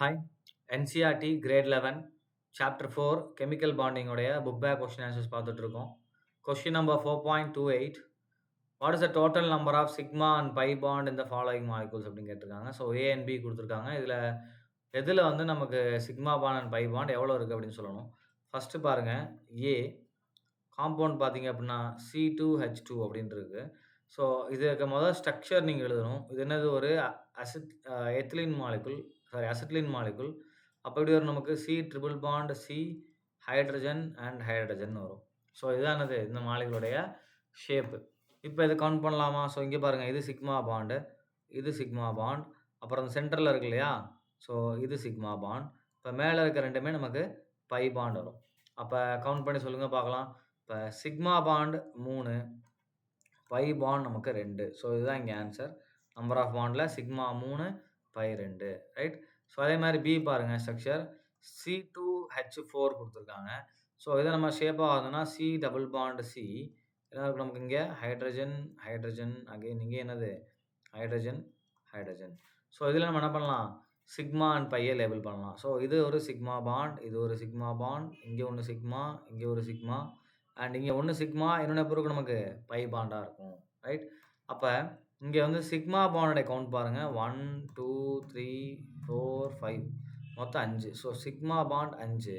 Hi, NCERT Grade 11, Chapter 4, Chemical Bonding உடைய book back question answers பார்த்துட்டு இருக்கோம். Question number 4.28. What is the total number of sigma and pi bond in the following molecules அப்படின்னு கேட்டிருக்காங்க. So A and B கொடுத்துருக்காங்க. இதில் எதில் வந்து நமக்கு sigma bond and by bond எவ்வளோ இருக்குது அப்படின்னு சொல்லணும். ஃபஸ்ட்டு பாருங்கள் A காம்பவுண்ட் பார்த்தீங்க அப்படின்னா C2H2 அப்படின்னு இருக்கு. ஸோ இதுக்கு முதல் ஸ்ட்ரக்சர் நீங்கள் எழுதணும். இது என்னது ஒரு எத்திலீன் மாலிகுல் அசிட்டிலின் மாலிகுல். அப்போ எப்படி வரும் நமக்கு C triple bond C hydrogen and hydrogen வரும். ஸோ இதானது இந்த மாலிகுலுடைய ஷேப்பு. இப்போ இதை கவுண்ட் பண்ணலாமா? ஸோ இங்கே பாருங்கள், இது சிக்மா பாண்டு, இது சிக்மா பாண்ட், அப்புறம் அந்த சென்டரில் இருக்கு இல்லையா, ஸோ இது சிக்மா பாண்ட். இப்போ மேலே இருக்க ரெண்டுமே நமக்கு பை பாண்ட் வரும். அப்போ கவுண்ட் பண்ணி சொல்லுங்கள் பார்க்கலாம். இப்போ சிக்மா பாண்ட் 3, பை பாண்ட் நமக்கு 2. ஸோ இதுதான் இங்கே ஆன்சர். நம்பர் ஆஃப் பாண்டில் சிக்மா 3, பை 2, ரைட். ஸோ அதே மாதிரி பி பாருங்கள் ஸ்ட்ரக்சர் C2H4 கொடுத்துருக்காங்க. ஸோ இதை நம்ம ஷேப் ஆகுதுன்னா சி டபுள் பாண்ட் சி என்ன இருக்கும் நமக்கு இங்கே ஹைட்ரஜன் ஹைட்ரஜன் அகைன் இங்கே என்னது ஹைட்ரஜன் ஹைட்ரஜன். ஸோ இதில் நம்ம என்ன பண்ணலாம், சிக்மா அண்ட் பையை லேபிள் பண்ணலாம். ஸோ இது ஒரு சிக்மா பாண்ட், இது ஒரு சிக்மா பாண்ட், இங்கே ஒன்று சிக்மா, இங்கே ஒரு சிக்மா, அண்ட் இங்கே ஒன்று சிக்மா, இன்னொன்று பிறகு நமக்கு பை பாண்டாக இருக்கும், ரைட். அப்போ இங்கே வந்து சிக்மா பாண்டோட கவுண்ட் பாருங்கள், 1 2 3 4 5 மொத்தம் 5. So sigma bond 5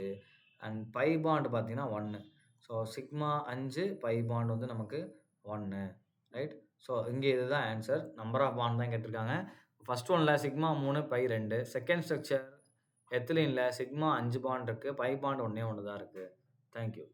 and by bond பார்த்தீங்கன்னா 1. ஸோ சிக்மா 5, பை பாண்ட் வந்து நமக்கு 1, ரைட். ஸோ இங்கே இதுதான் ஆன்சர். நம்பர் ஆஃப் பாண்ட் தான் கேட்டிருக்காங்க. ஃபர்ஸ்ட் ஒன்ல சிக்மா 3, பை 2. செகண்ட் ஸ்ட்ரக்சர் எத்திலீனில் சிக்மா 5 பாண்ட் இருக்குது, பை பாண்ட் ஒன்றே ஒன்று தான் இருக்குது. தேங்க்யூ.